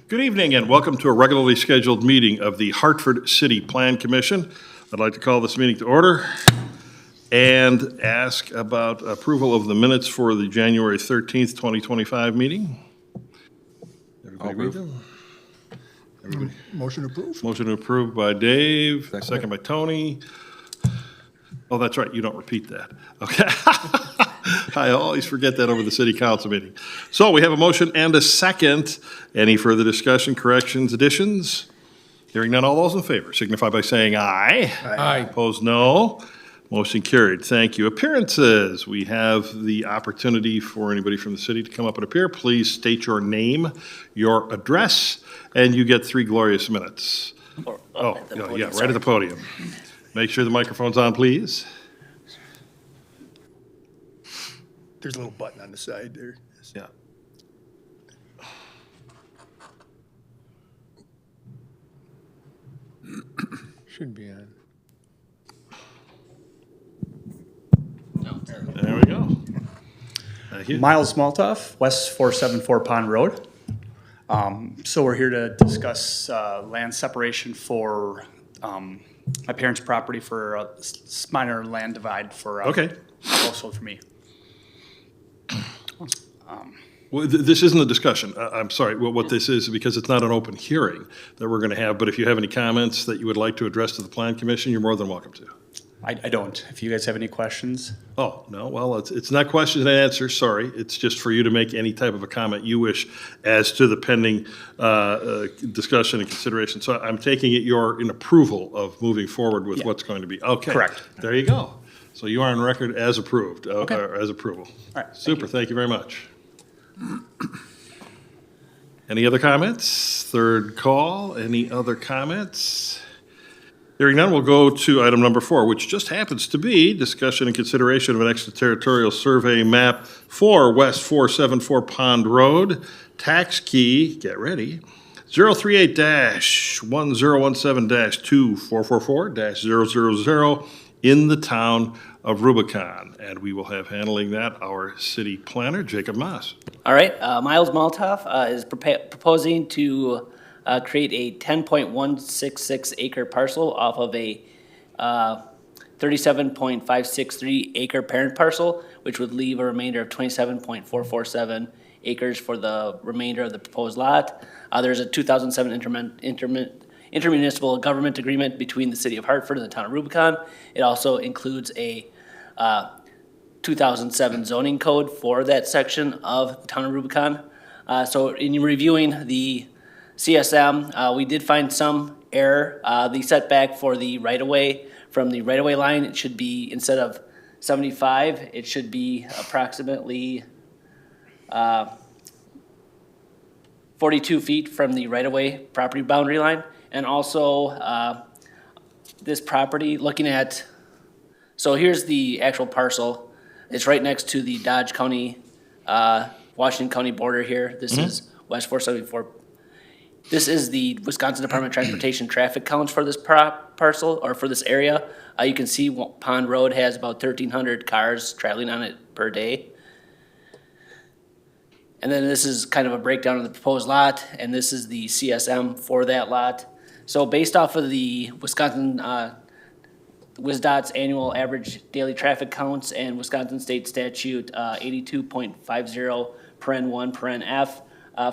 Good evening and welcome to a regularly scheduled meeting of the Hartford City Plan Commission. I'd like to call this meeting to order and ask about approval of the minutes for the January 13th, 2025 meeting. Everybody read them? Everybody? Motion approved. Motion approved by Dave, second by Tony. Oh, that's right, you don't repeat that. Okay. I always forget that over the city council meeting. So we have a motion and a second. Any further discussion, corrections, additions? Hearing none, all those in favor signify by saying aye. Aye. Opposed, no. Motion carried. Thank you. Appearances. We have the opportunity for anybody from the city to come up and appear. Please state your name, your address, and you get 3 glorious minutes. Oh, yeah, right at the podium. Make sure the microphone's on, please. There's a little button on the side there. Yeah. Should be on. There we go. Thank you. Miles Maltoff, West 474 Pond Road. So we're here to discuss land separation for my parents' property for a minor land divide for Okay. also for me. Well, this isn't a discussion. I'm sorry. Well, what this is, because it's not an open hearing that we're going to have, but if you have any comments that you would like to address to the Plan Commission, you're more than welcome to. I don't. If you guys have any questions. Oh, no, well, it's not questions and answers, sorry. It's just for you to make any type of a comment you wish as to the pending discussion and consideration. So I'm taking it you're in approval of moving forward with Yeah. what's going to be. Okay. Correct. There you go. So you are on record as approved, Okay. or as approval. All right, thank Super, you. thank you very much. Any other comments? Third call, any other comments? Hearing none, we'll go to item number 4, which just happens to be discussion and consideration of an extraterritorial survey map for West 474 Pond Road, tax key, get ready, 038-1017-2444-000 in the town of Rubicon. And we will have handling that our city planner, Jacob Moss. All right, Miles Maltoff is proposing to create a 10.166 acre parcel off of a 37.563 acre parent parcel, which would leave a remainder of 27.447 acres for the remainder of the proposed lot. There's a 2007 intermunicipal government agreement between the city of Hartford and the town of Rubicon. It also includes a 2007 zoning code for that section of the town of Rubicon. So in reviewing the CSM, we did find some error. The setback for the right-of-way, from the right-of-way line, it should be, instead of 75, it should be approximately 42 feet from the right-of-way property boundary line. And also, this property, looking at, so here's the actual parcel. It's right next to the Dodge County, Washington County border here. This is West 474. This is the Wisconsin Department of Transportation traffic counts for this parcel, or for this area. You can see Pond Road has about 1,300 cars traveling on it per day. And then this is kind of a breakdown of the proposed lot, and this is the CSM for that lot. So based off of the Wisconsin WisDOT's annual average daily traffic counts and Wisconsin State Statute 82.50(1)(f),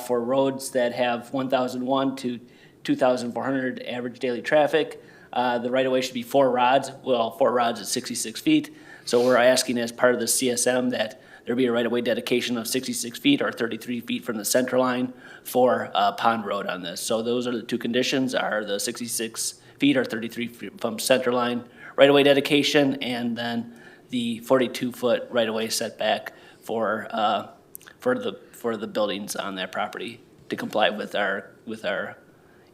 for roads that have 1,001 to 2,400 average daily traffic, the right-of-way should be 4 rods. Well, 4 rods is 66 feet. So we're asking as part of the CSM that there be a right-of-way dedication of 66 feet or 33 feet from the center line for Pond Road on this. So those are the 2 conditions, are the 66 feet or 33 feet from center line right-of-way dedication, and then the 42-foot right-of-way setback for the buildings on that property to comply with our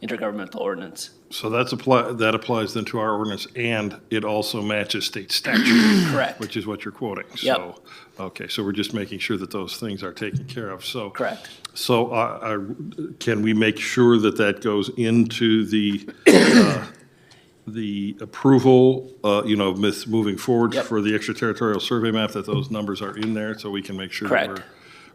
intergovernmental ordinance. So that applies then to our ordinance, and it also matches state statute. Correct. Which is what you're quoting. Yep. So, okay, so we're just making sure that those things are taken care of, so. Correct. So can we make sure that that goes into the approval, moving forward Yep. for the extraterritorial survey map, that those numbers are in there, so we can make sure that Correct.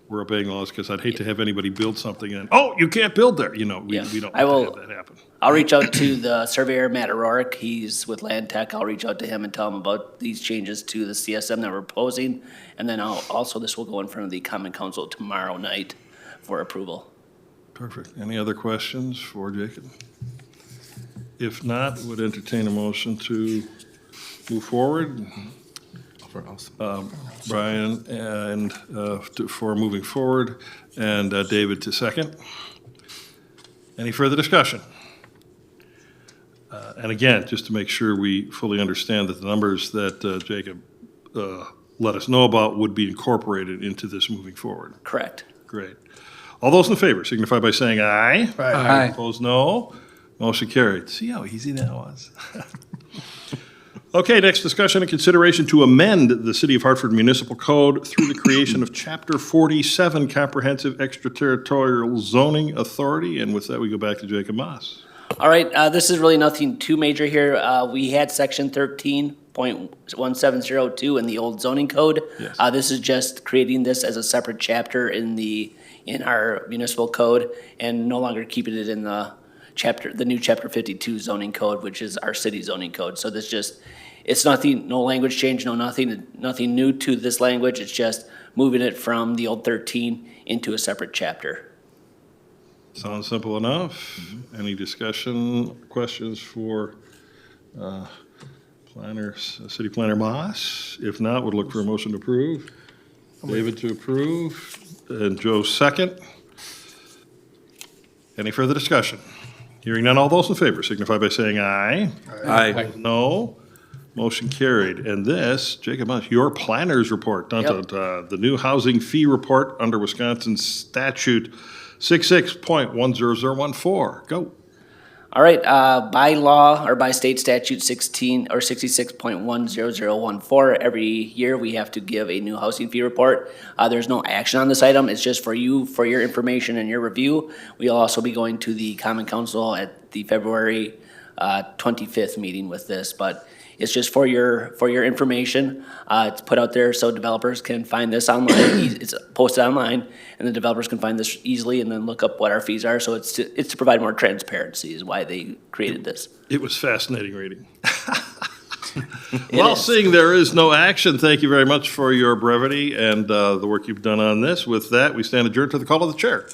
we're obeying laws, because I'd hate to have anybody build something and, oh, you can't build there, you know, we Yeah. don't I want to will- have that happen. I'll reach out to the surveyor, Matt O'Rourke. He's with Land Tech. I'll reach out to him and tell him about these changes to the CSM that we're proposing. And then this will go in front of the Common Council tomorrow night for approval. Perfect. Any other questions for Jacob? If not, would entertain a motion to move forward. Brian and, for moving forward, and David to second. Any further discussion? And again, just to make sure we fully understand that the numbers that Jacob let us know about would be incorporated into this moving forward. Correct. Great. All those in favor signify by saying aye. Aye. Opposed, no. Motion carried. See how easy that was? Okay, next discussion and consideration to amend the City of Hartford Municipal Code through the creation of Chapter 47 Comprehensive Extraterritorial Zoning Authority. And with that, we go back to Jacob Moss. All right, this is really nothing too major here. We had section 13.1702 in the old zoning code. Yes. This is just creating this as a separate chapter in our municipal code and no longer keeping it in the new chapter 52 zoning code, which is our city zoning code. So it's nothing, no language change, nothing new to this language. It's just moving it from the old 13 into a separate chapter. Sounds simple enough. Any discussion, questions for City Planner Moss? If not, would look for a motion to approve. David to approve, and Joe second. Any further discussion? Hearing none, all those in favor signify by saying aye. Aye. No. Motion carried. And this, Jacob Moss, your planner's report, dun, dun, Yep. dun, the new housing fee report under Wisconsin statute 66.10014. Go. All right, by law or by state statute 66.10014, every year we have to give a new housing fee report. There's no action on this item. It's just for you, for your information and your review. We'll also be going to the Common Council at the February 25th meeting with this, but it's just for your information. It's put out there so developers can find this online. It's posted online, and the developers can find this easily and then look up what our fees are. So it's to provide more transparency is why they created this. It was fascinating reading. It Well, is. seeing there is no action, thank you very much for your brevity and the work you've done on this. With that, we stand adjourned to the call of the chair.